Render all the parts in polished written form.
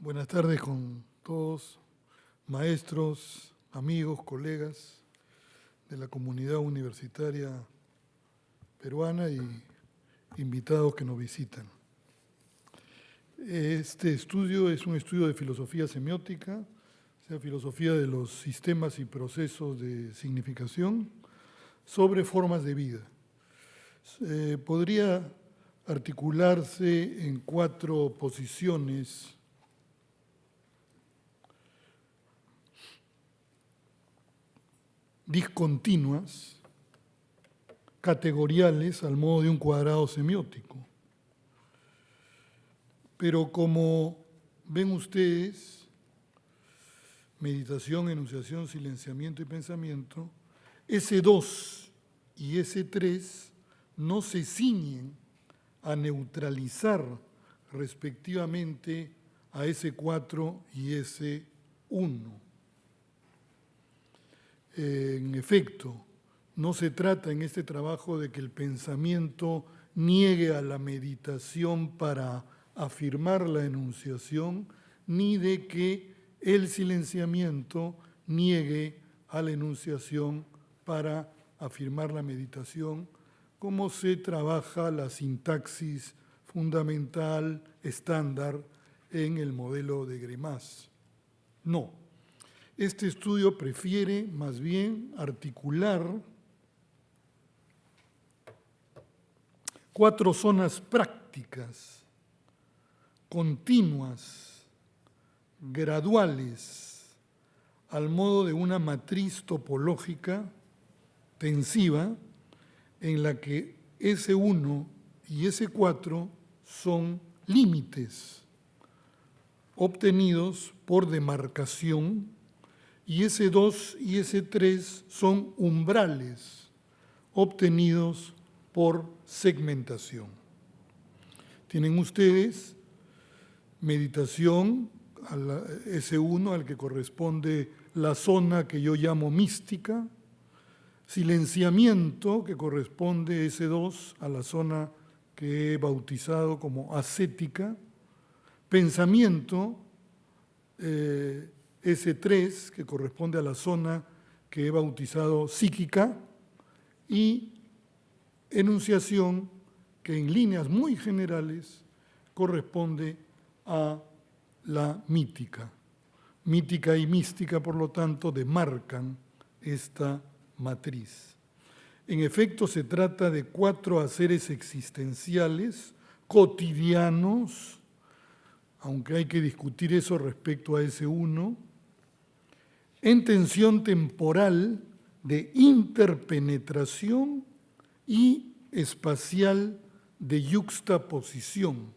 Buenas tardes con todos, maestros, amigos, colegas de la comunidad universitaria peruana y invitados que nos visitan. Este estudio es un estudio de filosofía semiótica, o sea, filosofía de los sistemas y procesos de significación sobre formas de vida. Podría articularse en 4 posiciones discontinuas, categoriales, al modo de un cuadrado semiótico. Pero como ven ustedes, meditación, enunciación, silenciamiento y pensamiento, S2 y S3 no se ciñen a neutralizar respectivamente a S4 y S1. En efecto, no se trata en este trabajo de que el pensamiento niegue a la meditación para afirmar la enunciación, ni de que el silenciamiento niegue a la enunciación para afirmar la meditación, como se trabaja la sintaxis fundamental estándar en el modelo de Greimas. No. Este estudio prefiere más bien articular 4 zonas prácticas, continuas, graduales, al modo de una matriz topológica tensiva en la que S1 y S4 son límites obtenidos por demarcación y S2 y S3 son umbrales obtenidos por segmentación. Tienen ustedes meditación, S1 al que corresponde la zona que yo llamo mística, silenciamiento que corresponde S2 a la zona que he bautizado como ascética, pensamiento, S3, que corresponde a la zona que he bautizado psíquica, y enunciación, que en líneas muy generales corresponde a la mítica. Mítica y mística, por lo tanto, demarcan esta matriz. En efecto, se trata de 4 haceres existenciales cotidianos, aunque hay que discutir eso respecto a S1, en tensión temporal de interpenetración y espacial de yuxtaposición,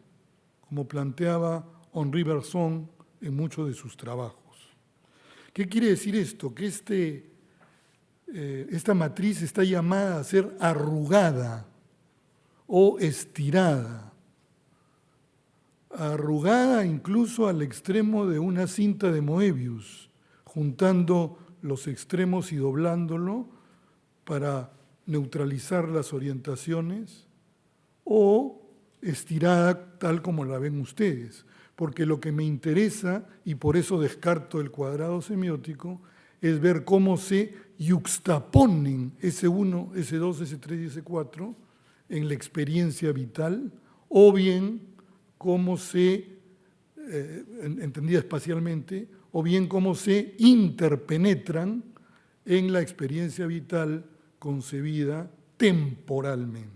como planteaba Henri Bergson en muchos de sus trabajos. ¿Qué quiere decir esto? Que esta matriz está llamada a ser arrugada o estirada, arrugada incluso al extremo de una cinta de Moebius, juntando los extremos y doblándolo para neutralizar las orientaciones, o estirada tal como la ven ustedes, porque lo que me interesa, y por eso descarto el cuadrado semiótico, es ver cómo se yuxtaponen S1, S2, S3 y S4 en la experiencia vital, o bien cómo se, entendida espacialmente, o bien cómo se interpenetran en la experiencia vital concebida temporalmente.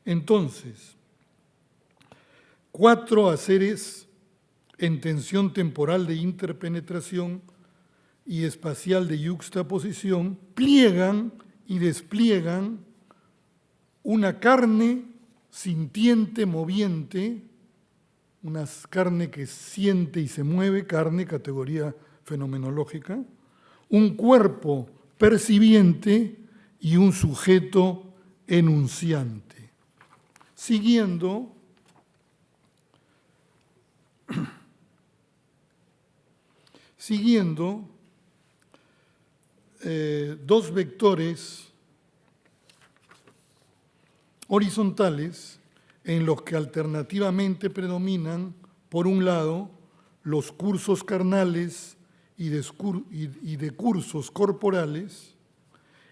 Entonces, 4 haceres en tensión temporal de interpenetración y espacial de yuxtaposición pliegan y despliegan una carne sintiente, moviente, una carne que siente y se mueve, carne, categoría fenomenológica, un cuerpo percibiente y un sujeto enunciante. Siguiendo dos vectores horizontales en los que alternativamente predominan por un lado, los cursos carnales y de cursos corporales,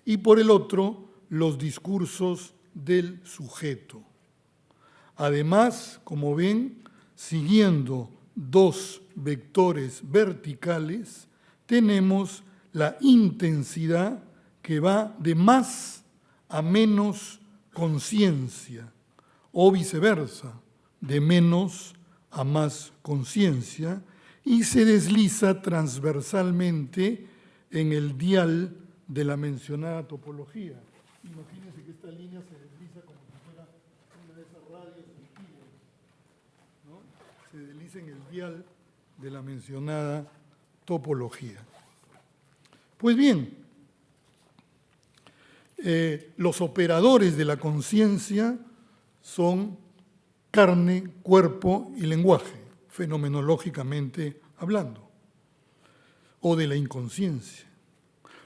y por el otro, los discursos del sujeto. Además, como ven, siguiendo dos vectores verticales, tenemos la intensidad que va de más a menos conciencia, o viceversa, de menos a más conciencia, y se desliza transversalmente en el dial de la mencionada topología. Imagínense que esta línea se desliza como si fuera una de esas radios antiguas, ¿no? Se desliza en el dial de la mencionada topología. Pues bien, los operadores de la conciencia son carne, cuerpo y lenguaje, fenomenológicamente hablando, o de la inconsciencia.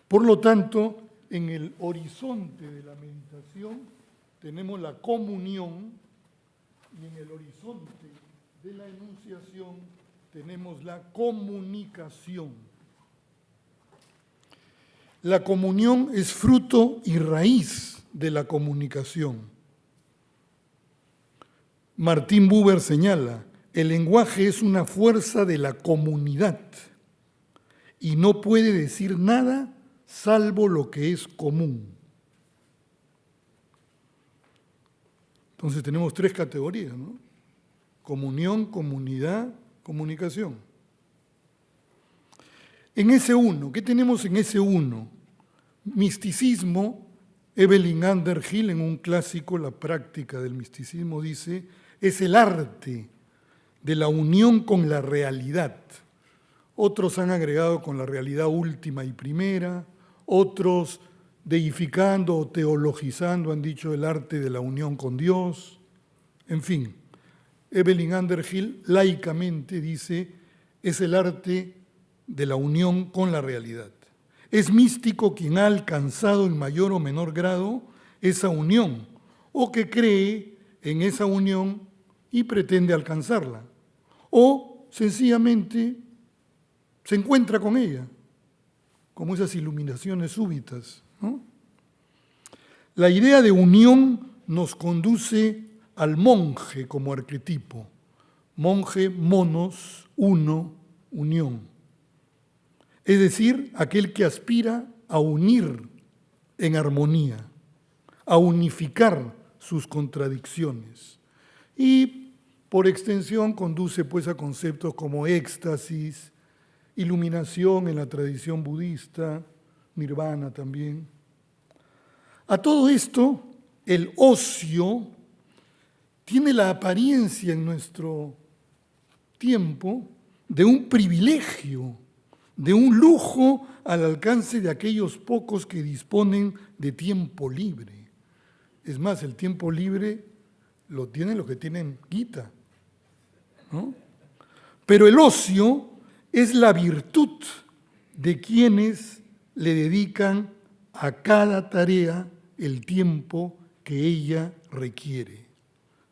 Por lo tanto, en el horizonte de la meditación tenemos la comunión y en el horizonte de la enunciación tenemos la comunicación. La comunión es fruto y raíz de la comunicación. Martin Buber señala, el lenguaje es una fuerza de la comunidad y no puede decir nada salvo lo que es común. Entonces tenemos tres categorías, ¿no? Comunión, comunidad, comunicación. En ese uno, ¿qué tenemos en ese uno? Misticismo. Evelyn Underhill, en un clásico, La práctica del misticismo, dice, es el arte de la unión con la realidad. Otros han agregado con la realidad última y primera, otros deificando o teologizando han dicho el arte de la unión con Dios. En fin, Evelyn Underhill laicamente dice, es el arte de la unión con la realidad. Es místico quien ha alcanzado en mayor o menor grado esa unión, o que cree en esa unión y pretende alcanzarla, o sencillamente se encuentra con ella, como esas iluminaciones súbitas, ¿no? La idea de unión nos conduce al monje como arquetipo. Monje, monos, uno, unión. Es decir, aquel que aspira a unir en armonía, a unificar sus contradicciones. Y por extensión conduce pues a conceptos como éxtasis, iluminación en la tradición budista, nirvana también. A todo esto, el ocio tiene la apariencia en nuestro tiempo de un privilegio, de un lujo al alcance de aquellos pocos que disponen de tiempo libre. Es más, el tiempo libre lo tienen los que tienen guita, ¿no? Pero el ocio es la virtud de quienes le dedican a cada tarea el tiempo que ella requiere.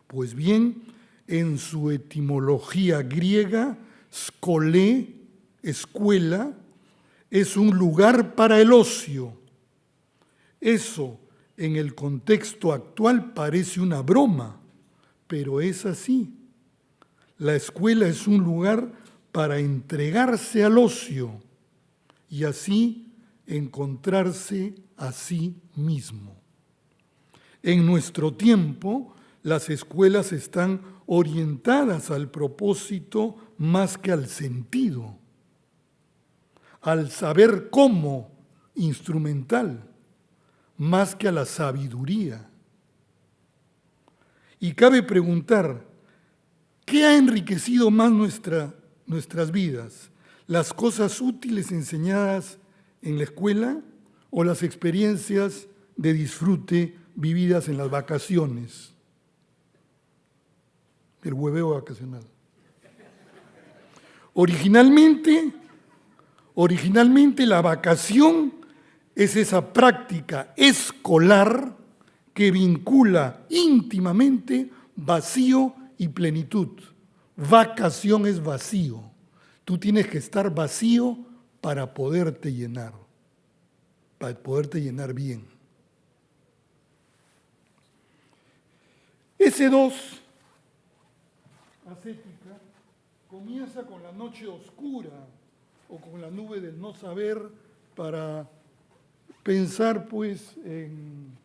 Pues bien, en su etimología griega, skolé, escuela, es un lugar para el ocio. Eso, en el contexto actual, parece una broma, pero es así. La escuela es un lugar para entregarse al ocio y así encontrarse a sí mismo. En nuestro tiempo, las escuelas están orientadas al propósito más que al sentido, al saber cómo instrumental, más que a la sabiduría. Y cabe preguntar, ¿qué ha enriquecido más nuestras vidas? ¿Las cosas útiles enseñadas en la escuela o las experiencias de disfrute vividas en las vacaciones? El hueveo vacacional. Originalmente la vacación es esa práctica escolar que vincula íntimamente vacío y plenitud. Vacación es vacío. Tú tienes que estar vacío para poderte llenar bien. S2, ascética, comienza con la noche oscura o con la nube del no saber para pensar pues en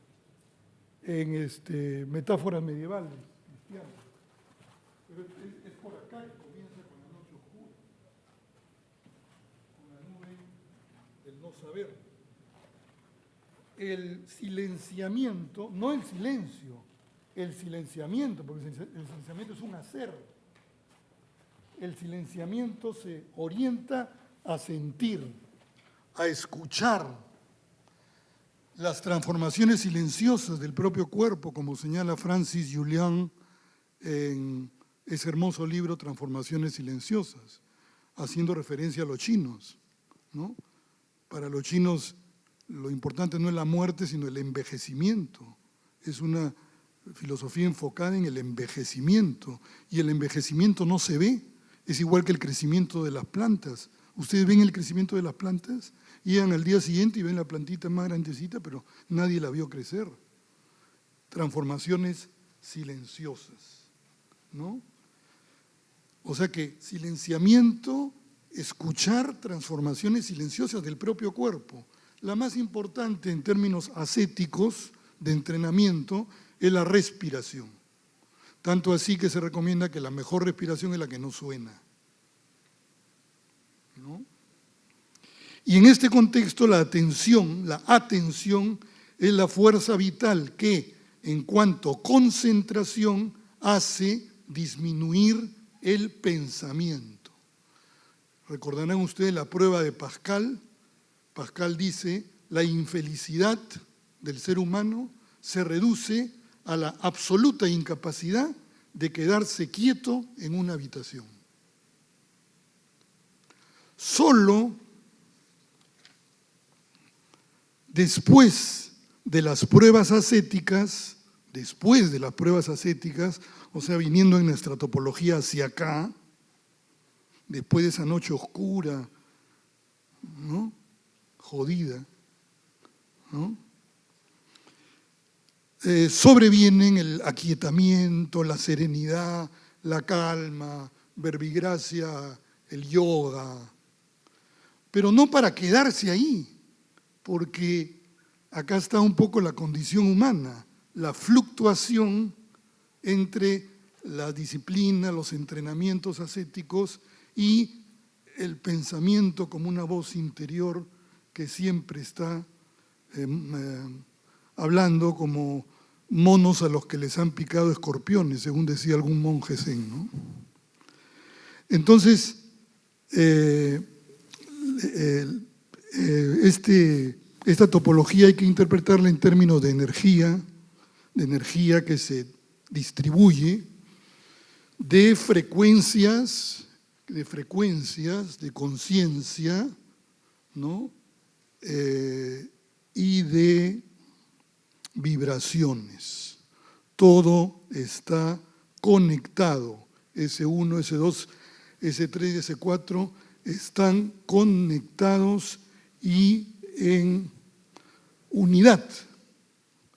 metáforas medievales cristianas. Pero es por acá que comienza con la noche oscura, con la nube del no saber. El silenciamiento, no el silencio, el silenciamiento, porque el silenciamiento es un hacer. El silenciamiento se orienta a sentir, a escuchar las transformaciones silenciosas del propio cuerpo, como señala Francis Julian en ese hermoso libro Transformaciones Silenciosas, haciendo referencia a los chinos, ¿no? Para los chinos lo importante no es la muerte, sino el envejecimiento. Es una filosofía enfocada en el envejecimiento, y el envejecimiento no se ve, es igual que el crecimiento de las plantas. Ustedes ven el crecimiento de las plantas, llegan al día siguiente y ven la plantita más grandecita, pero nadie la vio crecer. Transformaciones silenciosas, ¿no? O sea que silenciamiento, escuchar transformaciones silenciosas del propio cuerpo. La más importante en términos ascéticos de entrenamiento es la respiración. Tanto así que se recomienda que la mejor respiración es la que no suena, ¿no? Y en este contexto la atención es la fuerza vital que, en cuanto a concentración, hace disminuir el pensamiento. Recordarán ustedes la prueba de Pascal. Pascal dice, la infelicidad del ser humano se reduce a la absoluta incapacidad de quedarse quieto en una habitación. Solo después de las pruebas ascéticas, o sea, viniendo en nuestra topología hacia acá, después de esa noche oscura, ¿no? Jodida, ¿no? Sobrevienen el aquietamiento, la serenidad, la calma, verbigracia, el yoga, pero no para quedarse ahí, porque acá está un poco la condición humana, la fluctuación entre la disciplina, los entrenamientos ascéticos y el pensamiento como una voz interior que siempre está hablando como monos a los que les han picado escorpiones, según decía algún monje zen, ¿no? Entonces, esta topología hay que interpretarla en términos de energía que se distribuye, de frecuencias, de conciencia, ¿no? Y de vibraciones. Todo está conectado. S1, S2, S3 y S4 están conectados y en unidad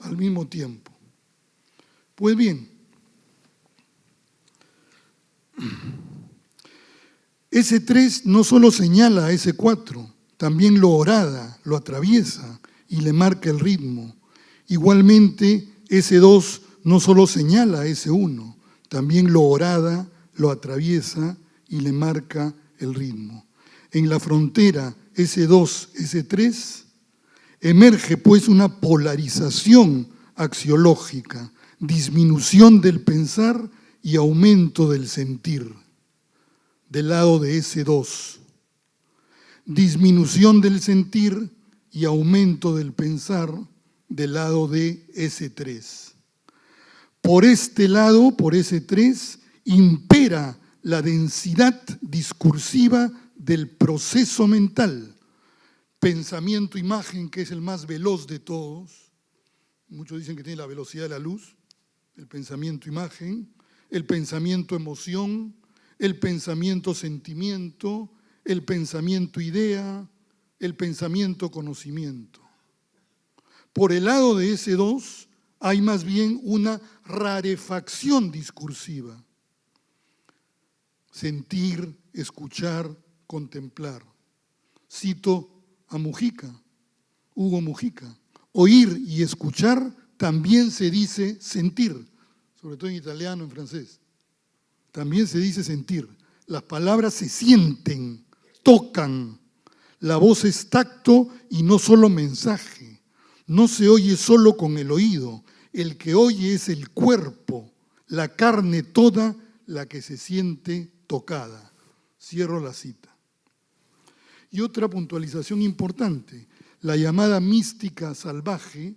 al mismo tiempo. Pues bien, S3 no solo señala a S4, también lo horada, lo atraviesa y le marca el ritmo. Igualmente, S2 no solo señala a S1, también lo horada, lo atraviesa y le marca el ritmo. En la frontera S2, S3, emerge pues una polarización axiológica, disminución del pensar y aumento del sentir, del lado de S2. Disminución del sentir y aumento del pensar del lado de S3. Por este lado, por S3, impera la densidad discursiva del proceso mental, pensamiento-imagen, que es el más veloz de todos. Muchos dicen que tiene la velocidad de la luz, el pensamiento-imagen, el pensamiento-emoción, el pensamiento sentimiento, el pensamiento idea, el pensamiento conocimiento. Por el lado de ese dos hay más bien una rarefacción discursiva. Sentir, escuchar, contemplar. Cito a Mujica, Hugo Mujica. Oír y escuchar también se dice sentir, sobre todo en italiano, en francés. También se dice sentir. Las palabras se sienten, tocan. La voz es tacto y no solo mensaje. No se oye solo con el oído. El que oye es el cuerpo, la carne toda, la que se siente tocada. Cierro la cita. Y otra puntualización importante, la llamada mística salvaje,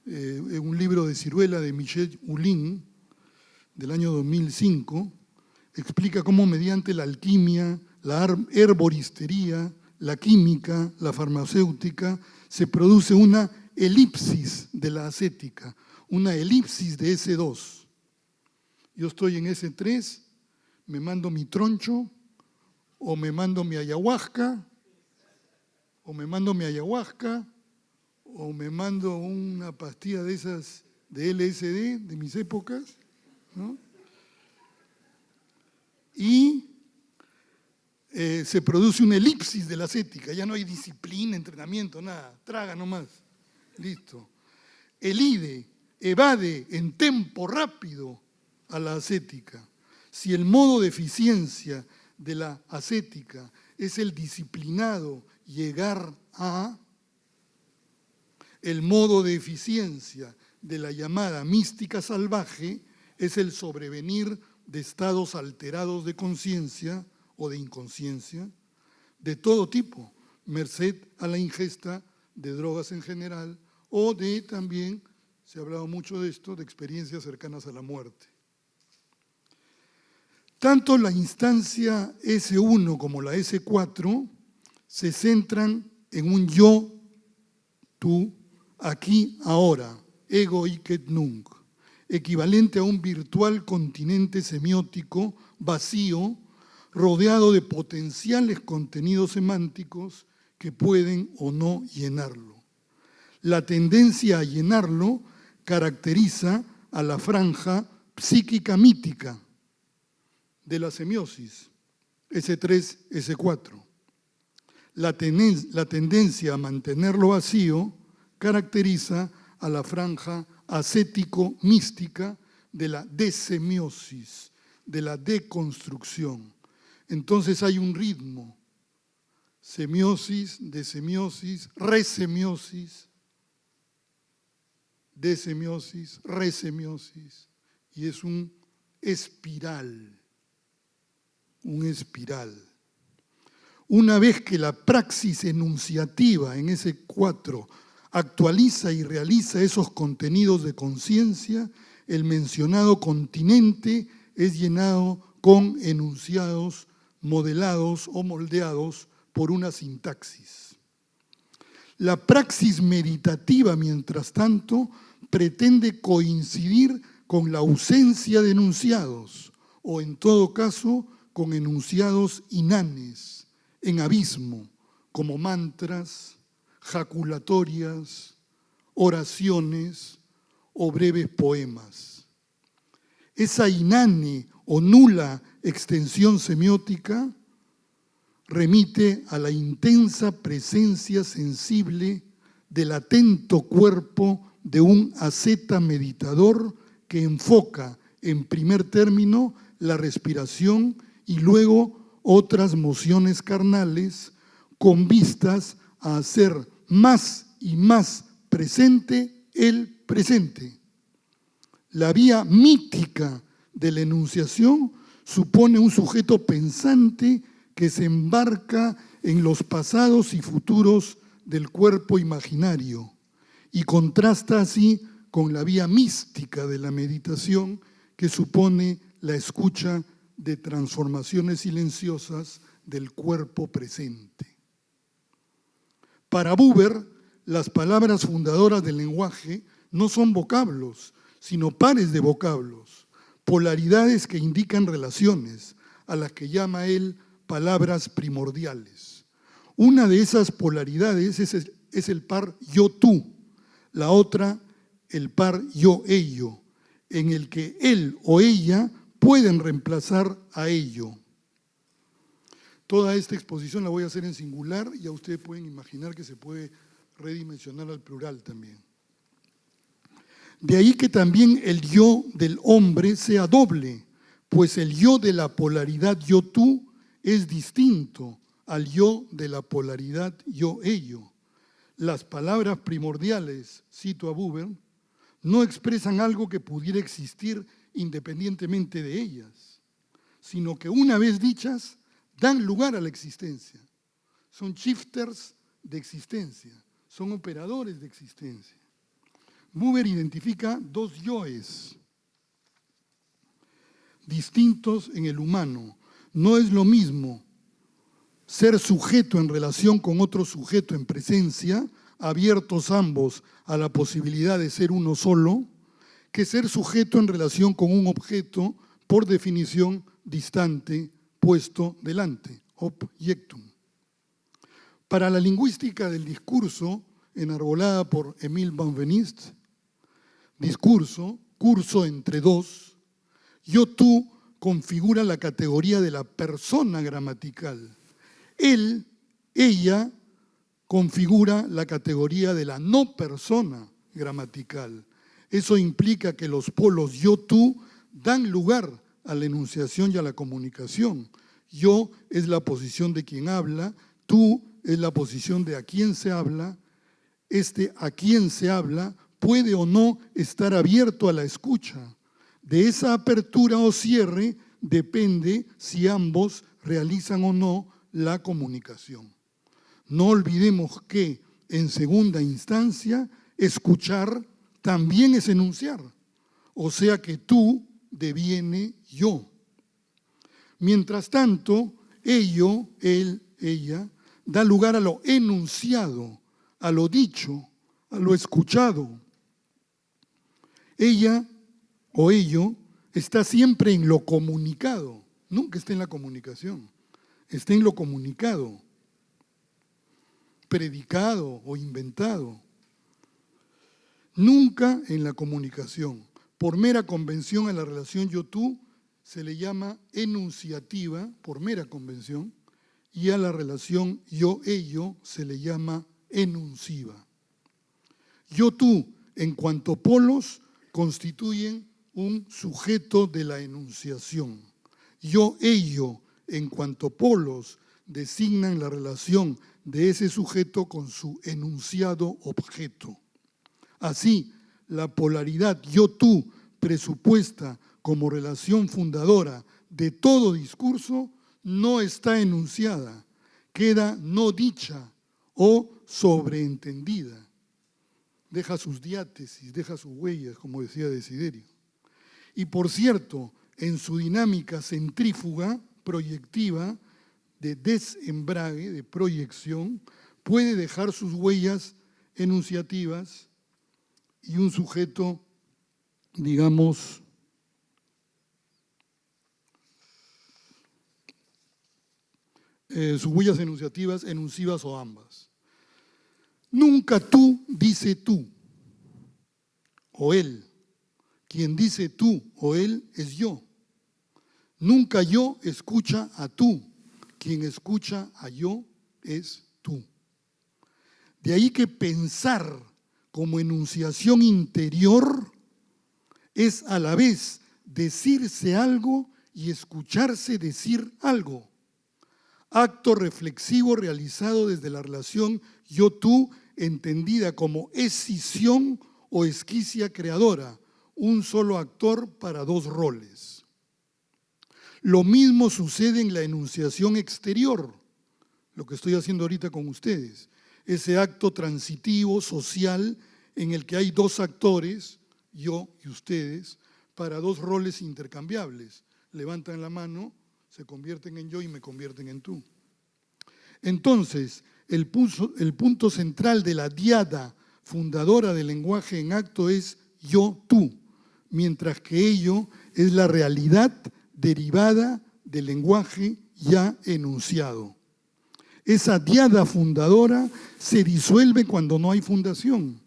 un libro de Ciruela de Michel Hulin, del año 2005, explica cómo mediante la alquimia, la herboristería, la química, la farmacéutica, se produce una elipsis de la ascética, una elipsis de S2. Yo estoy en S3, me mando mi troncho, o me mando mi ayahuasca, o me mando una pastilla de esas de LSD de mis épocas, ¿no? Y se produce una elipsis de la ascética, ya no hay disciplina, entrenamiento, nada, traga nomás, listo. Elide, evade en tempo rápido a la ascética. Si el modo de eficiencia de la ascética es el disciplinado llegar a, el modo de eficiencia de la llamada mística salvaje es el sobrevenir de estados alterados de conciencia o de inconsciencia de todo tipo, merced a la ingesta de drogas en general o de también, se ha hablado mucho de esto, de experiencias cercanas a la muerte. Tanto la instancia S1 como la S4 se centran en un yo, tú, aquí, ahora, ego hic et nunc, equivalente a un virtual continente semiótico vacío, rodeado de potenciales contenidos semánticos que pueden o no llenarlo. La tendencia a llenarlo caracteriza a la franja psíquica mítica de la semiosis, S3, S4. La tendencia a mantenerlo vacío caracteriza a la franja ascético-mística de la desemiosis, de la deconstrucción. Entonces hay un ritmo, semiosis, desemiosis, resemiosis, desemiosis, resemiosis, y es un espiral, Una vez que la praxis enunciativa en ese 4 actualiza y realiza esos contenidos de conciencia, el mencionado continente es llenado con enunciados modelados o moldeados por una sintaxis. La praxis meditativa, mientras tanto, pretende coincidir con la ausencia de enunciados, o en todo caso, con enunciados inanes, en abismo, como mantras, jaculatorias, oraciones o breves poemas. Esa inane o nula extensión semiótica remite a la intensa presencia sensible del atento cuerpo de un asceta meditador que enfoca en primer término la respiración y luego otras mociones carnales con vistas a hacer más y más presente el presente. La vía mítica de la enunciación supone un sujeto pensante que se embarca en los pasados y futuros del cuerpo imaginario y contrasta así con la vía mística de la meditación que supone la escucha de transformaciones silenciosas del cuerpo presente. Para Buber, las palabras fundadoras del lenguaje no son vocablos, sino pares de vocablos, polaridades que indican relaciones, a las que llama él palabras primordiales. Una de esas polaridades es el par yo-tú, la otra el par yo-ello, en el que él o ella pueden reemplazar a ello. Toda esta exposición la voy a hacer en singular y ya ustedes pueden imaginar que se puede redimensionar al plural también. De ahí que también el yo del hombre sea doble, pues el yo de la polaridad yo-tú es distinto al yo de la polaridad yo-ello. Las palabras primordiales, cito a Buber, no expresan algo que pudiera existir independientemente de ellas, sino que una vez dichas, dan lugar a la existencia. Son shifters de existencia, son operadores de existencia. Buber identifica dos yoes distintos en el humano. No es lo mismo ser sujeto en relación con otro sujeto en presencia, abiertos ambos a la posibilidad de ser uno solo, que ser sujeto en relación con un objeto, por definición, distante, puesto delante, objectum. Para la lingüística del discurso, enarbolada por Émile Benveniste, discurso, curso entre dos, yo-tú configura la categoría de la persona gramatical. Él, ella, configura la categoría de la no persona gramatical. Eso implica que los polos yo-tú dan lugar a la enunciación y a la comunicación. Yo es la posición de quien habla, tú es la posición de a quien se habla, a quien se habla puede o no estar abierto a la escucha. De esa apertura o cierre depende si ambos realizan o no la comunicación. No olvidemos que, en segunda instancia, escuchar también es enunciar, o sea que tú deviene yo. Mientras tanto, ello, él, ella, da lugar a lo enunciado, a lo dicho, a lo escuchado. Ella o ello está siempre en lo comunicado, nunca está en la comunicación, está en lo comunicado, predicado o inventado, nunca en la comunicación. Por mera convención a la relación yo-tú se le llama enunciativa, por mera convención, y a la relación yo-ello se le llama enunciva. Yo-tú, en cuanto polos, constituyen un sujeto de la enunciación. Yo-ello, en cuanto polos, designan la relación de ese sujeto con su enunciado objeto. Así, la polaridad yo-tú, presupuesta como relación fundadora de todo discurso, no está enunciada, queda no dicha o sobreentendida. Deja sus diátesis, deja sus huellas, como decía Desiderio. Y por cierto, en su dinámica centrífuga, proyectiva, de desembrague, de proyección, puede dejar sus huellas enunciativas y un sujeto, digamos, sus huellas enunciativas, enuncivas o ambas. Nunca tú dice tú o él. Quien dice tú o él es yo. Nunca yo escucha a tú. Quien escucha a yo es tú. De ahí que pensar como enunciación interior es a la vez decirse algo y escucharse decir algo. Acto reflexivo realizado desde la relación yo-tú, entendida como escisión o esquicia creadora, un solo actor para dos roles. Lo mismo sucede en la enunciación exterior, lo que estoy haciendo ahorita con ustedes, ese acto transitivo, social, en el que hay dos actores, yo y ustedes, para dos roles intercambiables. Levantan la mano, se convierten en yo y me convierten en tú. Entonces, el punto central de la diada fundadora del lenguaje en acto es yo-tú, mientras que ello es la realidad derivada del lenguaje ya enunciado. Esa diada fundadora se disuelve cuando no hay fundación.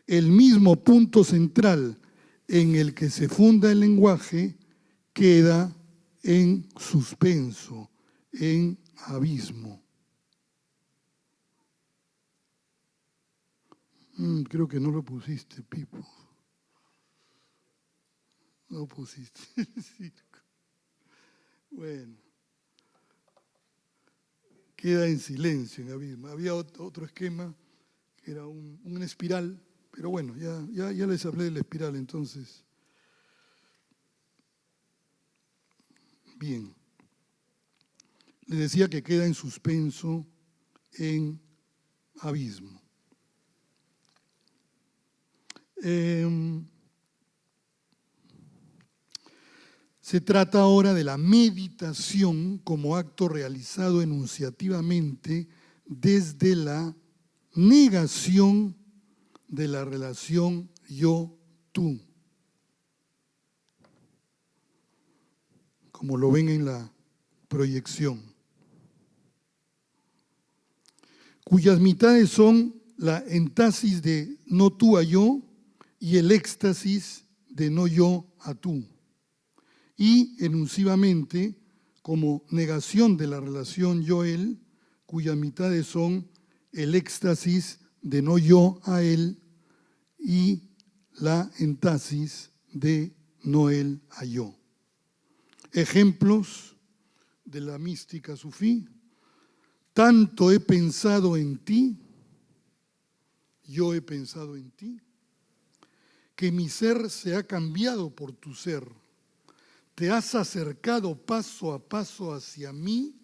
El mismo punto central en el que se funda el lenguaje queda en suspenso, en abismo. Creo que no lo pusiste, Pipo. No pusiste el circo. Bueno. Queda en silencio, en abismo. Había otro esquema que era una espiral, pero bueno, ya les hablé de la espiral, entonces. Bien. Les decía que queda en suspenso, en abismo. Se trata ahora de la meditación como acto realizado enunciativamente desde la negación de la relación yo-tú, como lo ven en la proyección, cuyas mitades son la entasis de no tú a yo y el éxtasis de no yo a tú. Y enunsivamente como negación de la relación yo-él, cuyas mitades son el éxtasis de no yo a él y la entasis de no él a yo. Ejemplos de la mística sufí: tanto he pensado en ti, yo he pensado en ti, que mi ser se ha cambiado por tu ser. Te has acercado paso a paso hacia mí.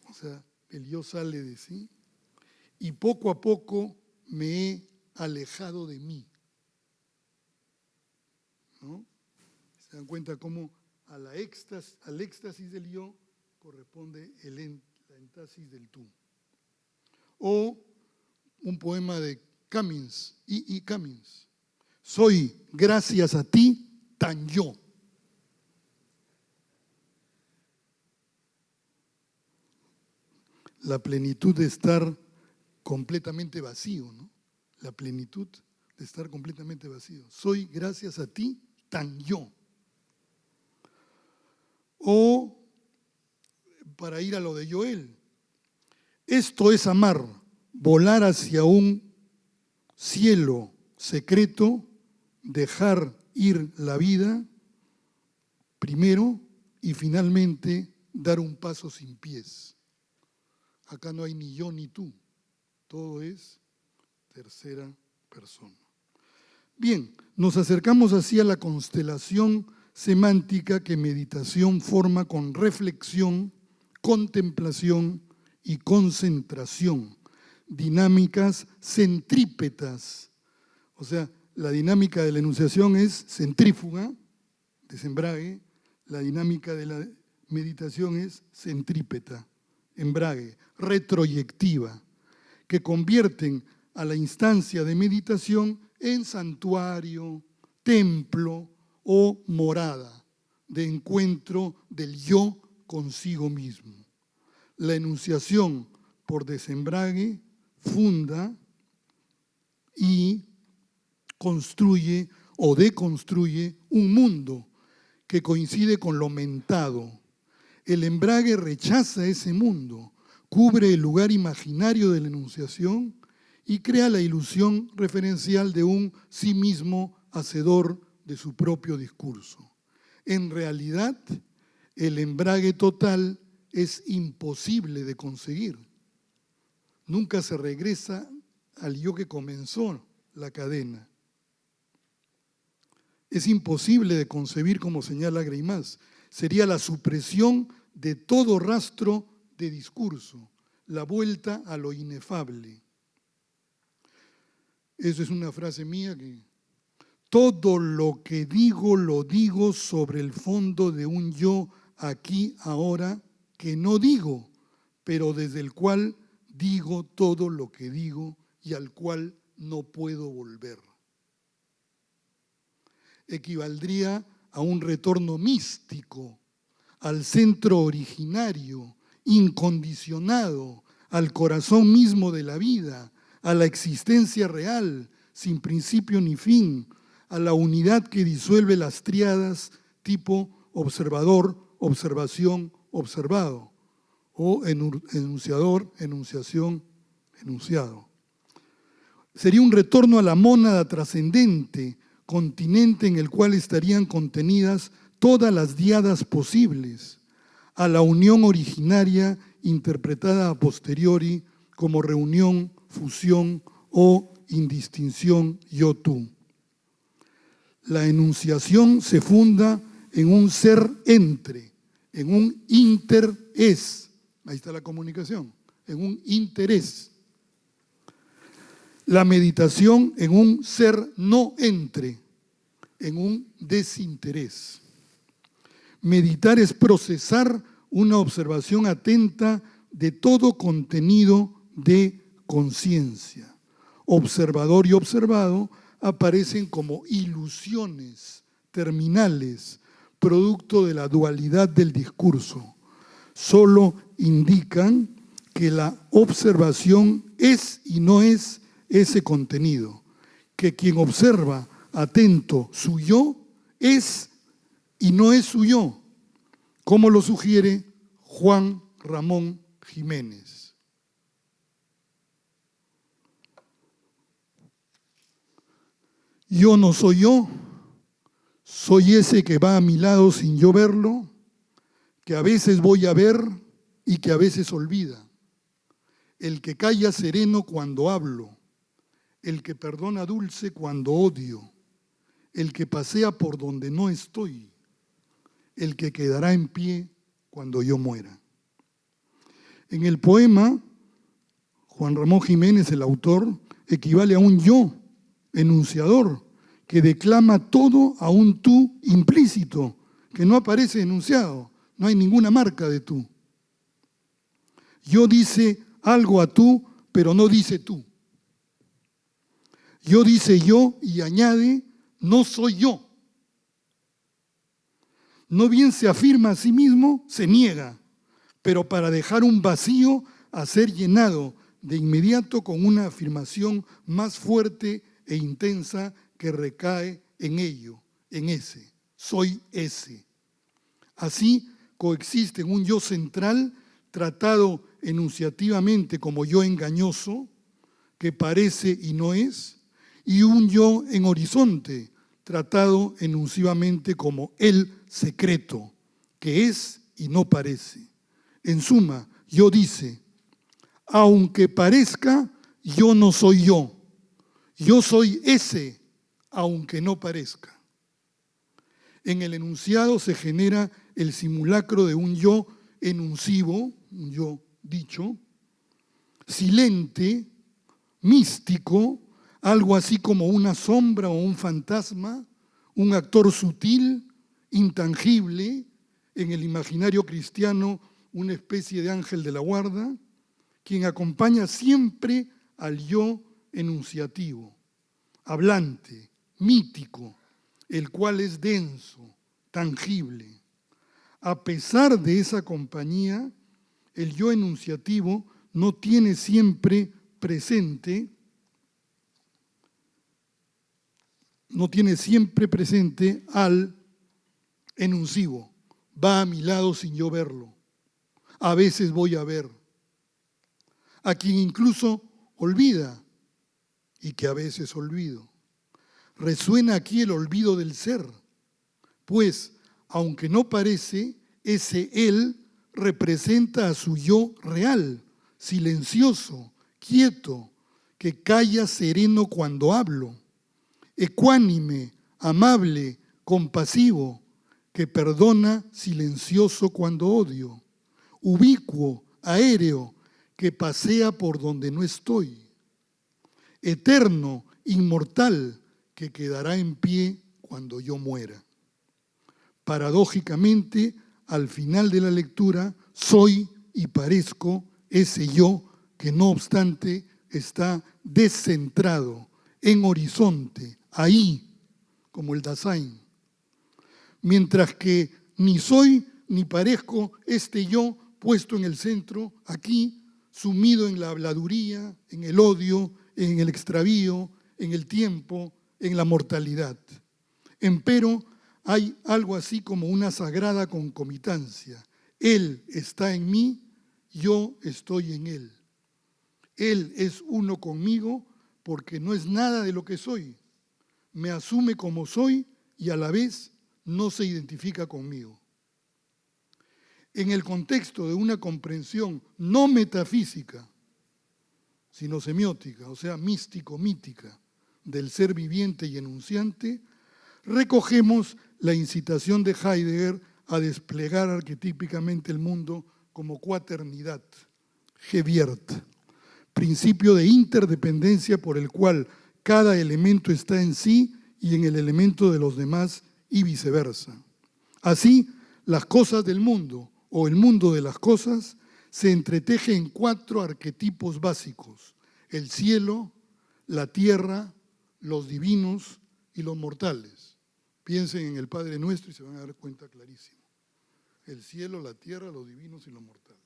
O sea, el yo sale de sí. Y poco a poco me he alejado de mí. ¿No? ¿Se dan cuenta cómo al éxtasis del yo corresponde la entasis del tú? O un poema de Cummins, E. Cummins. Soy, gracias a ti, tan yo. La plenitud de estar completamente vacío, ¿no? La plenitud de estar completamente vacío. Soy, gracias a ti, tan yo. O, para ir a lo de Joel, esto es amar, volar hacia un cielo secreto, dejar ir la vida primero y finalmente dar un paso sin pies. Acá no hay ni yo ni tú, todo es tercera persona. Bien, nos acercamos así a la constelación semántica que meditación forma con reflexión, contemplación y concentración, dinámicas centrípetas. O sea, la dinámica de la enunciación es centrífuga, desembrague, la dinámica de la meditación es centrípeta, embrague, retroyectiva, que convierten a la instancia de meditación en santuario, templo o morada de encuentro del yo consigo mismo. La enunciación por desembrague funda y construye o deconstruye un mundo que coincide con lo mentado. El embrague rechaza ese mundo, cubre el lugar imaginario de la enunciación y crea la ilusión referencial de un sí mismo hacedor de su propio discurso. En realidad, el embrague total es imposible de conseguir. Nunca se regresa al yo que comenzó la cadena. Es imposible de concebir, como señala Greimas. Sería la supresión de todo rastro de discurso, la vuelta a lo inefable. Eso es una frase mía que todo lo que digo lo digo sobre el fondo de un yo aquí, ahora, que no digo, pero desde el cual digo todo lo que digo y al cual no puedo volver. Equivaldría a un retorno místico, al centro originario, incondicionado, al corazón mismo de la vida, a la existencia real, sin principio ni fin, a la unidad que disuelve las tríadas tipo observador, observación, observado, o enunciador, enunciación, enunciado. Sería un retorno a la mónada trascendente, continente en el cual estarían contenidas todas las diadas posibles, a la unión originaria interpretada a posteriori como reunión, fusión o indistinción yo-tú. La enunciación se funda en un ser entre, en un interés. Ahí está la comunicación, en un interés. La meditación en un ser no entre, en un desinterés. Meditar es procesar una observación atenta de todo contenido de conciencia. Observador y observado aparecen como ilusiones terminales, producto de la dualidad del discurso. Solo indican que la observación es y no es ese contenido, que quien observa atento su yo es y no es su yo, como lo sugiere Juan Ramón Jiménez. Yo no soy yo, soy ese que va a mi lado sin yo verlo, que a veces voy a ver y que a veces olvida, el que calla sereno cuando hablo, el que perdona dulce cuando odio, el que pasea por donde no estoy, el que quedará en pie cuando yo muera. En el poema, Juan Ramón Jiménez, el autor, equivale a un yo enunciador que declama todo a un tú implícito, que no aparece enunciado, no hay ninguna marca de tú. Yo dice algo a tú, pero no dice tú. Yo dice yo y añade, no soy yo. No bien se afirma a sí mismo, se niega, pero para dejar un vacío a ser llenado de inmediato con una afirmación más fuerte e intensa que recae en ello, en ese, soy ese. Así coexisten un yo central tratado enunciativamente como yo engañoso, que parece y no es, y un yo en horizonte, tratado enunciativamente como el secreto, que es y no parece. En suma, yo dice, aunque parezca, yo no soy yo. Yo soy ese, aunque no parezca. En el enunciado se genera el simulacro de un yo enuncivo, un yo dicho, silente, místico, algo así como una sombra o un fantasma, un actor sutil, intangible, en el imaginario cristiano una especie de ángel de la guarda, quien acompaña siempre al yo enunciativo, hablante, mítico, el cual es denso, tangible. A pesar de esa compañía, el yo enunciativo no tiene siempre presente al enuncivo. Va a mi lado sin yo verlo. A veces voy a ver. A quien incluso olvida y que a veces olvido. Resuena aquí el olvido del ser, pues, aunque no parece, ese él representa a su yo real, silencioso, quieto, que calla sereno cuando hablo, ecuánime, amable, compasivo, que perdona silencioso cuando odio, ubicuo, aéreo, que pasea por donde no estoy, eterno, inmortal, que quedará en pie cuando yo muera. Paradójicamente, al final de la lectura, soy y parezco ese yo que no obstante está descentrado, en horizonte, ahí, como el Dasein. mientras que ni soy ni parezco este yo puesto en el centro, aquí, sumido en la habladuría, en el odio, en el extravío, en el tiempo, en la mortalidad. Empero, hay algo así como una sagrada concomitancia. Él está en mí, yo estoy en él. Él es uno conmigo porque no es nada de lo que soy. Me asume como soy y a la vez no se identifica conmigo. En el contexto de una comprensión no metafísica, sino semiótica, o sea, místico-mítica, del ser viviente y enunciante, recogemos la incitación de Heidegger a desplegar arquetípicamente el mundo como cuaternidad, Gewiert, principio de interdependencia por el cual cada elemento está en sí y en el elemento de los demás y viceversa. Así, las cosas del mundo o el mundo de las cosas se entreteje en 4 arquetipos básicos: el cielo, la tierra, los divinos y los mortales. Piensen en el Padre Nuestro y se van a dar cuenta clarísimo. El cielo, la tierra, los divinos y los mortales.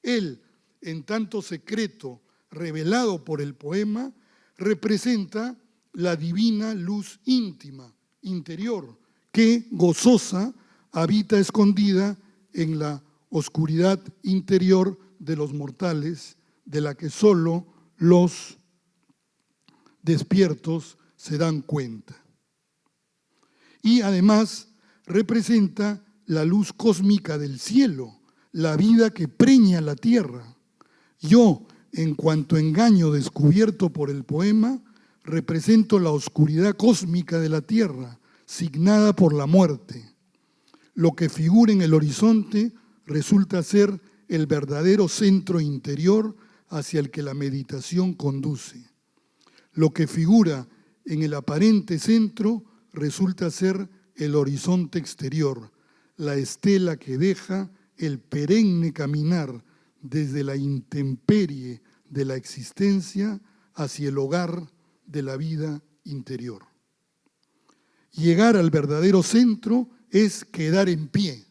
Él, en tanto secreto revelado por el poema, representa la divina luz íntima, interior, que, gozosa, habita escondida en la oscuridad interior de los mortales, de la que solo los despiertos se dan cuenta. Y además representa la luz cósmica del cielo, la vida que preña la tierra. Yo, en cuanto engaño descubierto por el poema, represento la oscuridad cósmica de la tierra, signada por la muerte. Lo que figura en el horizonte resulta ser el verdadero centro interior hacia el que la meditación conduce. Lo que figura en el aparente centro resulta ser el horizonte exterior, la estela que deja el perenne caminar desde la intemperie de la existencia hacia el hogar de la vida interior. Llegar al verdadero centro es quedar en pie,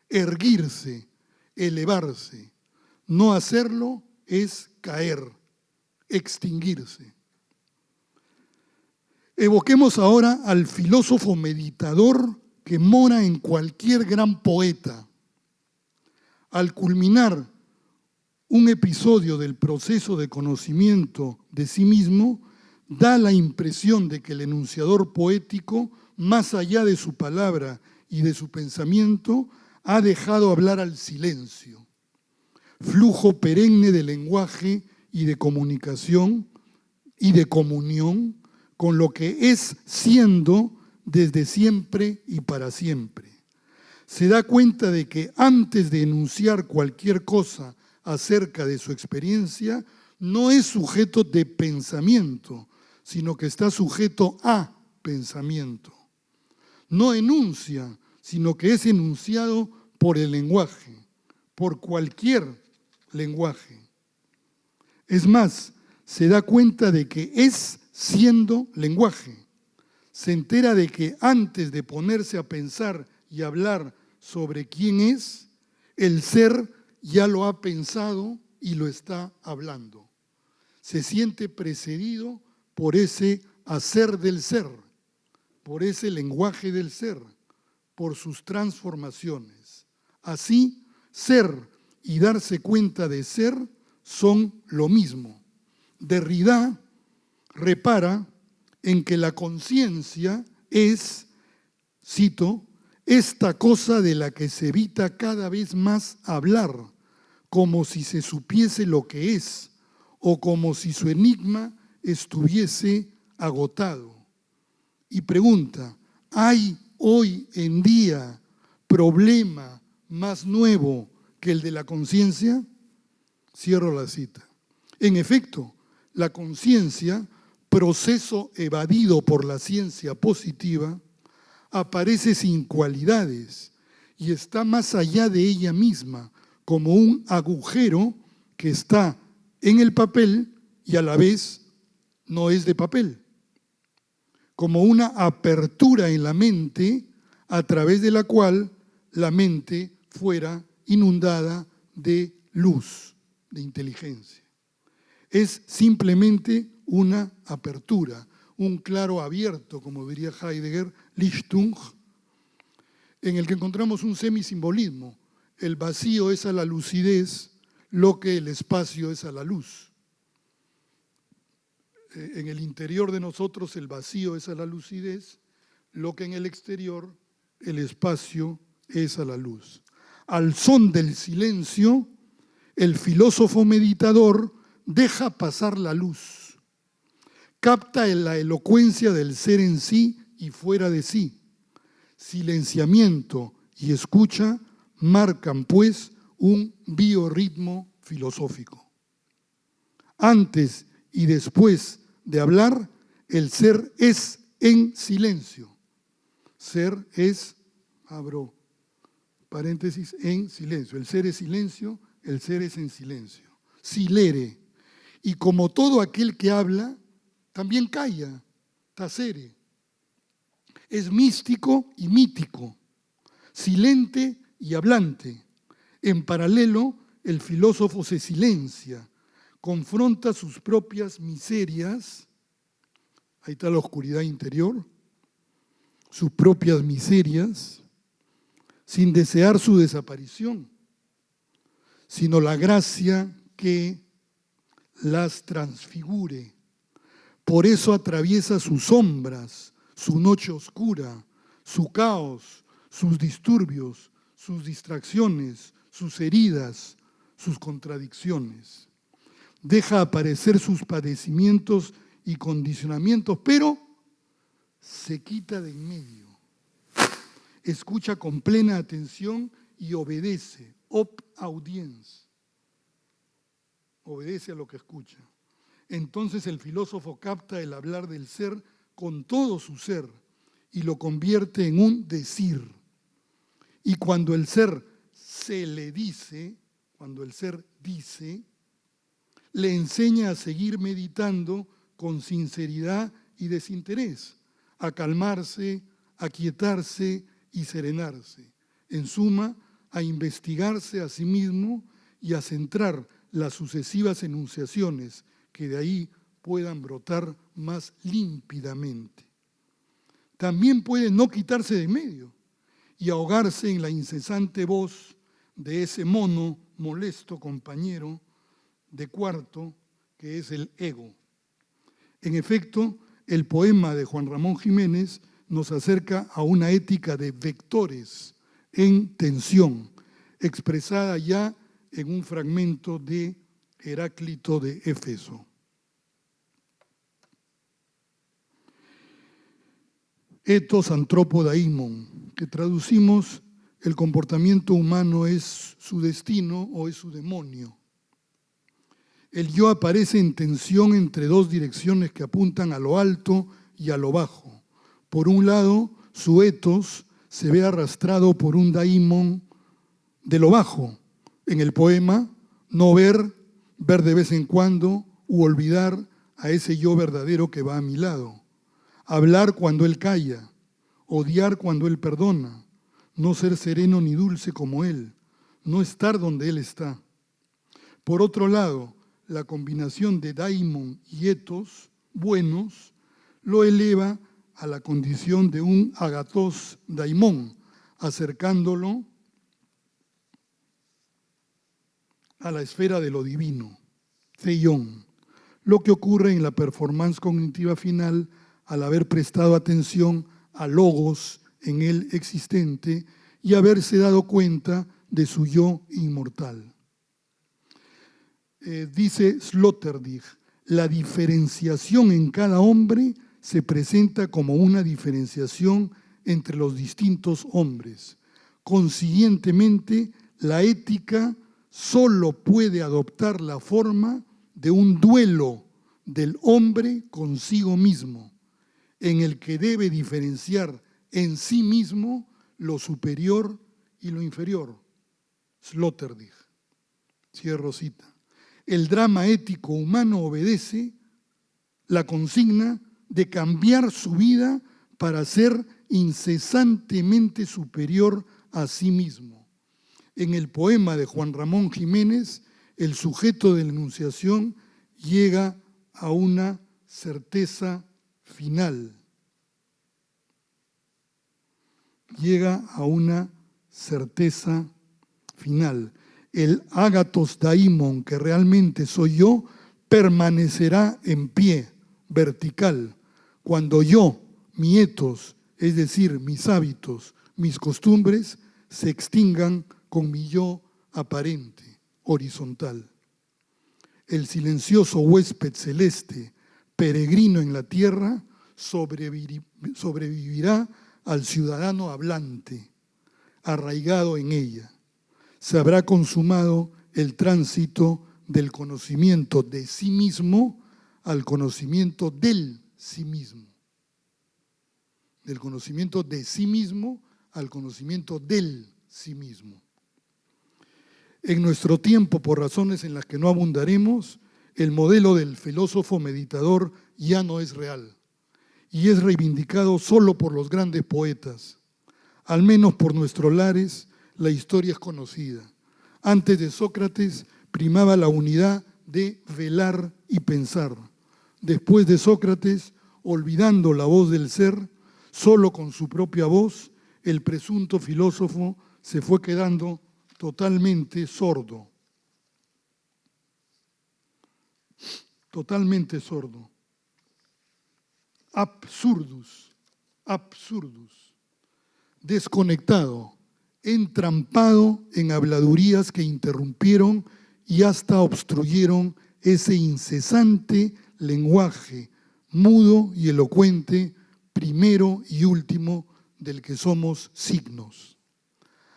erguirse, elevarse. No hacerlo es caer, extinguirse. Evoquemos ahora al filósofo meditador que mora en cualquier gran poeta. Al culminar un episodio del proceso de conocimiento de sí mismo, da la impresión de que el enunciador poético, más allá de su palabra y de su pensamiento, ha dejado hablar al silencio, flujo perenne de lenguaje y de comunicación y de comunión con lo que es siendo desde siempre y para siempre. Se da cuenta de que antes de enunciar cualquier cosa acerca de su experiencia, no es sujeto de pensamiento, sino que está sujeto a pensamiento. No enuncia, sino que es enunciado por el lenguaje, por cualquier lenguaje. Es más, se da cuenta de que es siendo lenguaje. Se entera de que antes de ponerse a pensar y hablar sobre quién es, el ser ya lo ha pensado y lo está hablando. Se siente precedido por ese hacer del ser, por ese lenguaje del ser, por sus transformaciones. Así, ser y darse cuenta de ser son lo mismo. Derrida repara en que la conciencia es, cito, esta cosa de la que se evita cada vez más hablar, como si se supiese lo que es, o como si su enigma estuviese agotado. Y pregunta, ¿hay hoy en día problema más nuevo que el de la conciencia? Cierro la cita. En efecto, la conciencia, proceso evadido por la ciencia positiva, aparece sin cualidades y está más allá de ella misma, como un agujero que está en el papel y a la vez no es de papel. Como una apertura en la mente a través de la cual la mente fuera inundada de luz, de inteligencia. Es simplemente una apertura, un claro abierto, como diría Heidegger, Lichtung, en el que encontramos un semisimbolismo. El vacío es a la lucidez lo que el espacio es a la luz. En el interior de nosotros el vacío es a la lucidez, lo que en el exterior el espacio es a la luz. Al son del silencio, el filósofo meditador deja pasar la luz, capta la elocuencia del ser en sí y fuera de sí. Silenciamiento y escucha marcan, pues, un biorritmo filosófico. Antes y después de hablar, el ser es en silencio. Ser es, abro paréntesis, en silencio. El ser es silencio, el ser es en silencio. Silere. Y como todo aquel que habla, también calla, tacere. Es místico y mítico, silente y hablante. En paralelo, el filósofo se silencia, confronta sus propias miserias, ahí está la oscuridad interior, sus propias miserias, sin desear su desaparición, sino la gracia que las transfigure. Por eso atraviesa sus sombras, su noche oscura, su caos, sus disturbios, sus distracciones, sus heridas, sus contradicciones. Deja aparecer sus padecimientos y condicionamientos, pero se quita de en medio. Escucha con plena atención y obedece, ob audiens. Obedece a lo que escucha. Entonces el filósofo capta el hablar del ser con todo su ser y lo convierte en un decir. Y cuando el ser se le dice, cuando el ser dice, le enseña a seguir meditando con sinceridad y desinterés, a calmarse, a quietarse y serenarse. En suma, a investigarse a sí mismo y a centrar las sucesivas enunciaciones que de ahí puedan brotar más límpidamente. También puede no quitarse de en medio y ahogarse en la incesante voz de ese mono molesto compañero de cuarto que es el ego. En efecto, el poema de Juan Ramón Jiménez nos acerca a una ética de vectores en tensión, expresada ya en un fragmento de Heráclito de Éfeso. Ethos antropodaimon, que traducimos, el comportamiento humano es su destino o es su demonio. El yo aparece en tensión entre dos direcciones que apuntan a lo alto y a lo bajo. Por un lado, su ethos se ve arrastrado por un daimon de lo bajo. En el poema, no ver, ver de vez en cuando, u olvidar a ese yo verdadero que va a mi lado. Hablar cuando él calla, odiar cuando él perdona, no ser sereno ni dulce como él, no estar donde él está. Por otro lado, la combinación de daimon y ethos buenos lo eleva a la condición de un agathos daimon, acercándolo a la esfera de lo divino, Zeion, lo que ocurre en la performance cognitiva final al haber prestado atención a logos en él existente y haberse dado cuenta de su yo inmortal. Dice Sloterdijk, la diferenciación en cada hombre se presenta como una diferenciación entre los distintos hombres. Consiguientemente, la ética solo puede adoptar la forma de un duelo del hombre consigo mismo, en el que debe diferenciar en sí mismo lo superior y lo inferior. Sloterdijk. Cierro cita. El drama ético humano obedece la consigna de cambiar su vida para ser incesantemente superior a sí mismo. En el poema de Juan Ramón Jiménez, el sujeto de la enunciación llega a una certeza final. Llega a una certeza final. El ágatos daimon, que realmente soy yo, permanecerá en pie, vertical, cuando yo, mi etos, es decir, mis hábitos, mis costumbres, se extingan con mi yo aparente, horizontal. El silencioso huésped celeste, peregrino en la tierra, sobrevivirá al ciudadano hablante, arraigado en ella. Se habrá consumado el tránsito del conocimiento de sí mismo al conocimiento del sí mismo. Del conocimiento de sí mismo al conocimiento del sí mismo. En nuestro tiempo, por razones en las que no abundaremos, el modelo del filósofo meditador ya no es real y es reivindicado solo por los grandes poetas. Al menos por nuestros lares, la historia es conocida. Antes de Sócrates primaba la unidad de velar y pensar. Después de Sócrates, olvidando la voz del ser, solo con su propia voz, el presunto filósofo se fue quedando totalmente sordo. Totalmente sordo. Absurdus, absurdus. Desconectado, entrampado en habladurías que interrumpieron y hasta obstruyeron ese incesante lenguaje mudo y elocuente, primero y último, del que somos signos.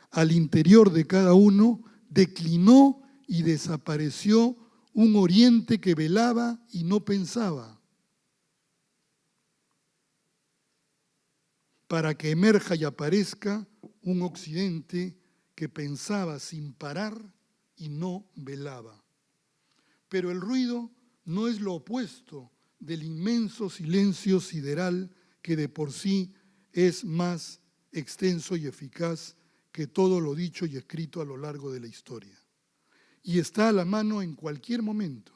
Al interior de cada uno declinó y desapareció un oriente que velaba y no pensaba, para que emerja y aparezca un occidente que pensaba sin parar y no velaba. Pero el ruido no es lo opuesto del inmenso silencio sideral que de por sí es más extenso y eficaz que todo lo dicho y escrito a lo largo de la historia. Y está a la mano en cualquier momento.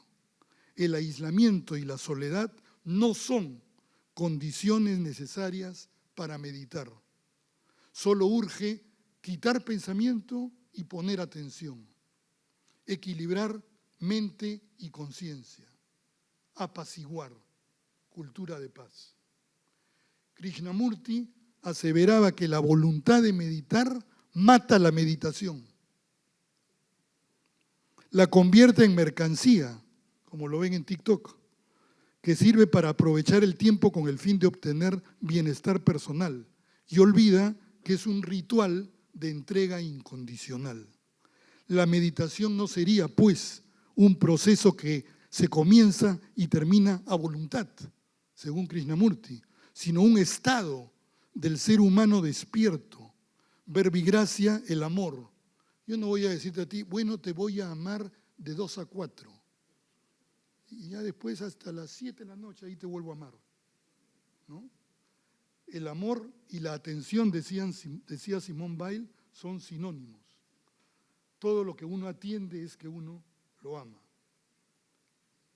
El aislamiento y la soledad no son condiciones necesarias para meditar. Solo urge quitar pensamiento y poner atención. Equilibrar mente y conciencia. Apaciguar. Cultura de paz. Krishnamurti aseveraba que la voluntad de meditar mata la meditación. La convierte en mercancía, como lo ven en TikTok, que sirve para aprovechar el tiempo con el fin de obtener bienestar personal y olvida que es un ritual de entrega incondicional. La meditación no sería, pues, un proceso que se comienza y termina a voluntad, según Krishnamurti, sino un estado del ser humano despierto, verbigracia, el amor. Yo no voy a decirte a ti, bueno, te voy a amar de 2 a 4. Y ya después hasta las 7 de la noche ahí te vuelvo a amar, ¿no? El amor y la atención, decía Simone Weil, son sinónimos. Todo lo que uno atiende es que uno lo ama.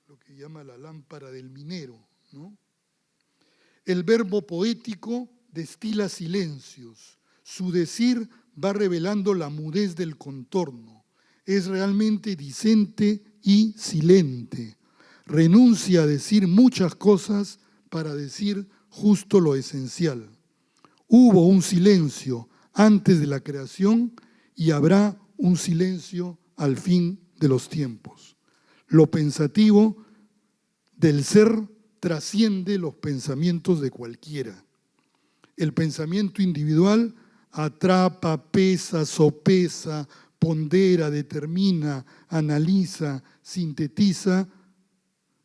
Lo que llama la lámpara del minero, ¿no? El verbo poético destila silencios. Su decir va revelando la mudez del contorno. Es realmente dicente y silente. Renuncia a decir muchas cosas para decir justo lo esencial. Hubo un silencio antes de la creación y habrá un silencio al fin de los tiempos. Lo pensativo del ser trasciende los pensamientos de cualquiera. El pensamiento individual atrapa, pesa, sopesa, pondera, determina, analiza, sintetiza,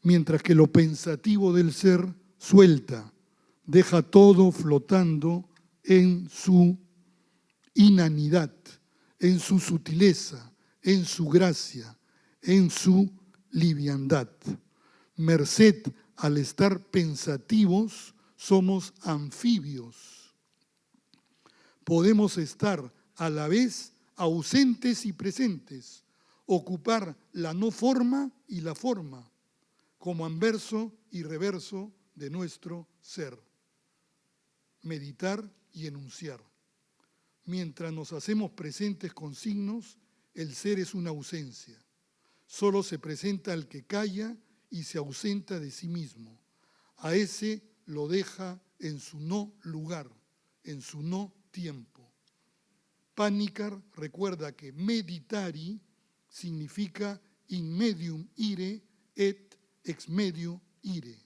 mientras que lo pensativo del ser suelta, deja todo flotando en su inanidad, en su sutileza, en su gracia, en su liviandad. Merced al estar pensativos, somos anfibios. Podemos estar a la vez ausentes y presentes, ocupar la no forma y la forma, como anverso y reverso de nuestro ser. Meditar y enunciar. Mientras nos hacemos presentes con signos, el ser es una ausencia. Solo se presenta al que calla y se ausenta de sí mismo. A ese lo deja en su no lugar, en su no tiempo. Panikkar recuerda que meditari significa in medium ire et ex medio ire,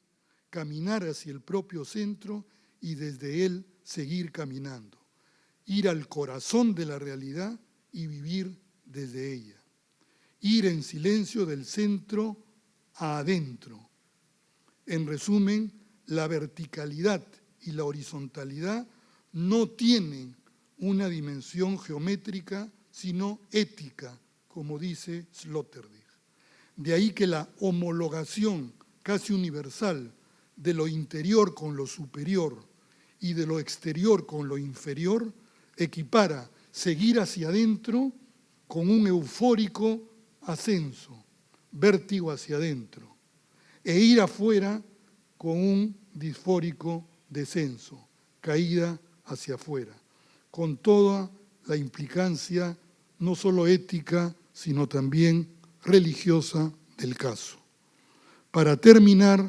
caminar hacia el propio centro y desde él seguir caminando, ir al corazón de la realidad y vivir desde ella, ir en silencio del centro a adentro. En resumen, la verticalidad y la horizontalidad no tienen una dimensión geométrica, sino ética, como dice Sloterdijk. De ahí que la homologación casi universal de lo interior con lo superior y de lo exterior con lo inferior equipara seguir hacia adentro con un eufórico ascenso, vértigo hacia adentro, e ir afuera con un disfórico descenso, caída hacia afuera, con toda la implicancia no solo ética, sino también religiosa del caso. Para terminar,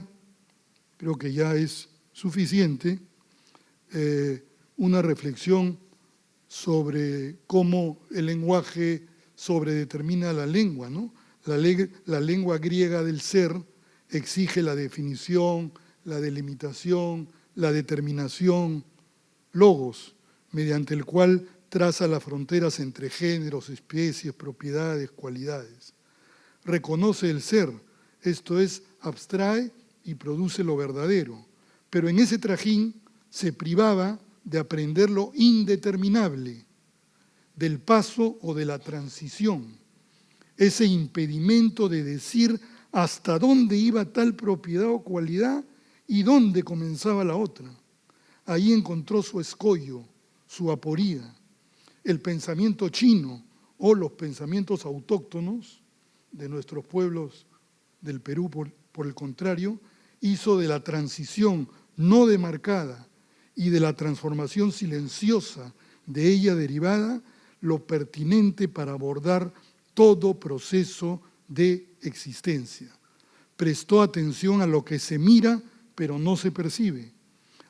creo que ya es suficiente, una reflexión sobre cómo el lenguaje sobredetermina la lengua, ¿no? La lengua griega del ser exige la definición, la delimitación, la determinación, logos, mediante el cual traza las fronteras entre géneros, especies, propiedades, cualidades. Reconoce el ser, esto es, abstrae y produce lo verdadero, pero en ese trajín se privaba de aprender lo indeterminable, del paso o de la transición, ese impedimento de decir hasta dónde iba tal propiedad o cualidad y dónde comenzaba la otra. Ahí encontró su escollo, su aporía. El pensamiento chino o los pensamientos autóctonos de nuestros pueblos del Perú, por el contrario, hizo de la transición no demarcada y de la transformación silenciosa de ella derivada lo pertinente para abordar todo proceso de existencia. Prestó atención a lo que se mira pero no se percibe,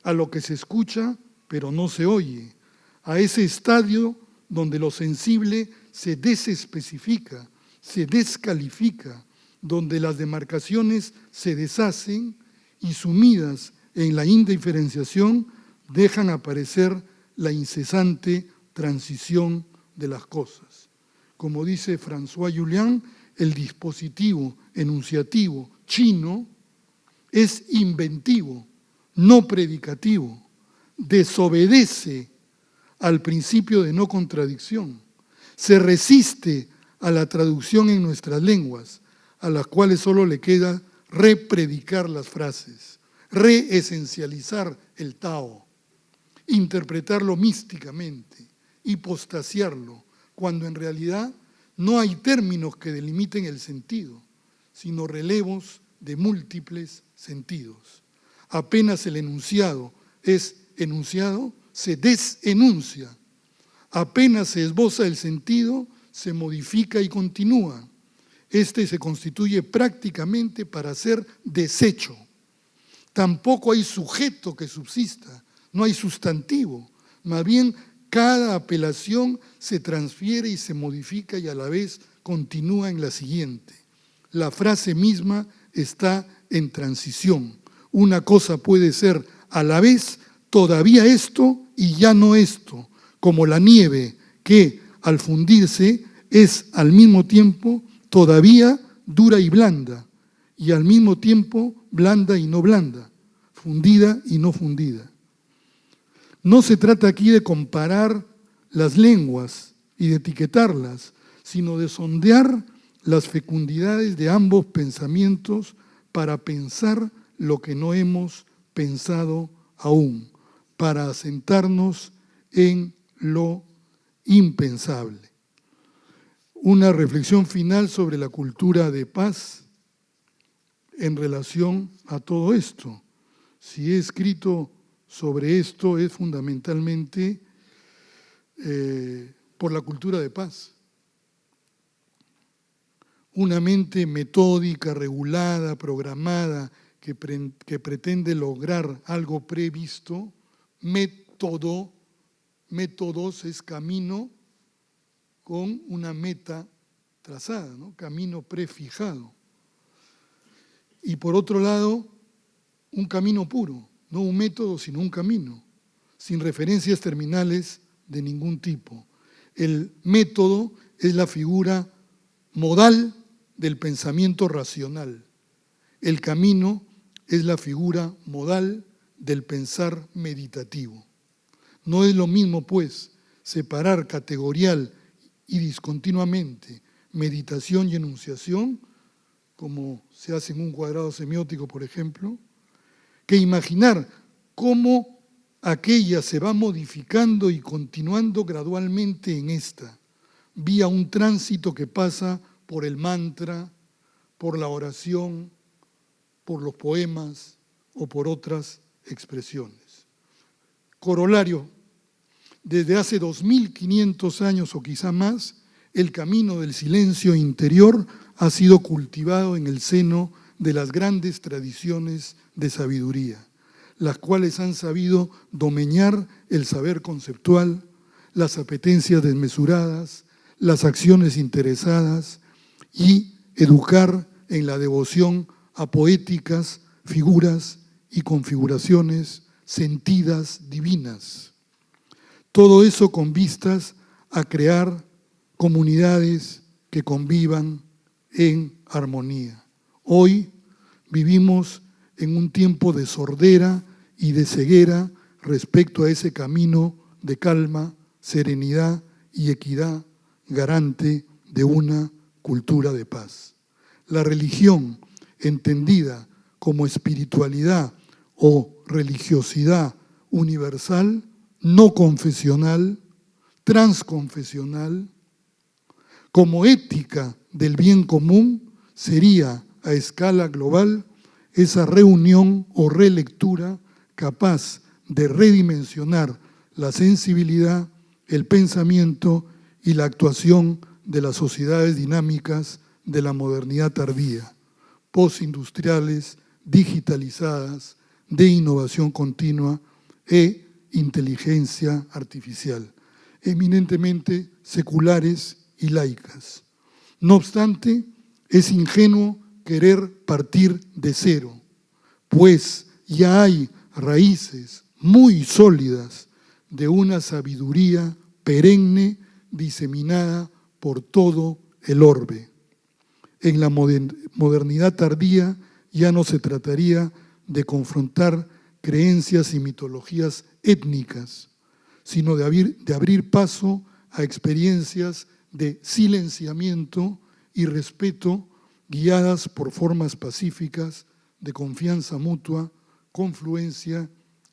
a lo que se escucha pero no se oye, a ese estadio donde lo sensible se desespecifica, se descalifica, donde las demarcaciones se deshacen y sumidas en la indiferenciación dejan aparecer la incesante transición de las cosas. Como dice François Julian, el dispositivo enunciativo chino es inventivo, no predicativo, desobedece al principio de no contradicción, se resiste a la traducción en nuestras lenguas, a las cuales solo le queda repredicar las frases, reesencializar el Tao, interpretarlo místicamente, hipostasiarlo, cuando en realidad no hay términos que delimiten el sentido, sino relevos de múltiples sentidos. Apenas el enunciado es enunciado, se desenuncia. Apenas se esboza el sentido, se modifica y continúa. Este se constituye prácticamente para ser deshecho. Tampoco hay sujeto que subsista, no hay sustantivo. Más bien, cada apelación se transfiere y se modifica y a la vez continúa en la siguiente. La frase misma está en transición. Una cosa puede ser a la vez todavía esto y ya no esto, como la nieve que al fundirse es al mismo tiempo todavía dura y blanda, y al mismo tiempo blanda y no blanda, fundida y no fundida. No se trata aquí de comparar las lenguas y de etiquetarlas, sino de sondear las fecundidades de ambos pensamientos para pensar lo que no hemos pensado aún, para asentarnos en lo impensable. Una reflexión final sobre la cultura de paz en relación a todo esto. Si he escrito sobre esto es fundamentalmente por la cultura de paz. Una mente metódica, regulada, programada, que pretende lograr algo previsto, métodos es camino con una meta trazada, ¿no? Camino prefijado. Y por otro lado, un camino puro, no un método, sino un camino, sin referencias terminales de ningún tipo. El método es la figura modal del pensamiento racional. El camino es la figura modal del pensar meditativo. No es lo mismo, pues, separar categorial y discontinuamente meditación y enunciación, como se hace en un cuadrado semiótico, por ejemplo, que imaginar cómo aquella se va modificando y continuando gradualmente en esta, vía un tránsito que pasa por el mantra, por la oración, por los poemas o por otras expresiones. Corolario, desde hace 2500 años o quizá más, el camino del silencio interior ha sido cultivado en el seno de las grandes tradiciones de sabiduría, las cuales han sabido domeñar el saber conceptual, las apetencias desmesuradas, las acciones interesadas y educar en la devoción a poéticas, figuras y configuraciones sentidas divinas. Todo eso con vistas a crear comunidades que convivan en armonía. Hoy vivimos en un tiempo de sordera y de ceguera respecto a ese camino de calma, serenidad y equidad garante de una cultura de paz. La religión, entendida como espiritualidad o religiosidad universal, no confesional, transconfesional, como ética del bien común, sería a escala global esa reunión o relectura capaz de redimensionar la sensibilidad, el pensamiento y la actuación de las sociedades dinámicas de la modernidad tardía, postindustriales, digitalizadas, de innovación continua e inteligencia artificial, eminentemente seculares y laicas. No obstante, es ingenuo querer partir de cero, pues ya hay raíces muy sólidas de una sabiduría perenne diseminada por todo el orbe. En la modernidad tardía ya no se trataría de confrontar creencias y mitologías étnicas, sino de abrir paso a experiencias de silenciamiento y respeto guiadas por formas pacíficas de confianza mutua, confluencia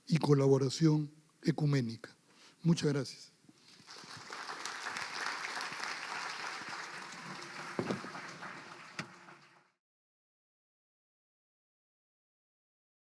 y colaboración ecuménica. Muchas gracias.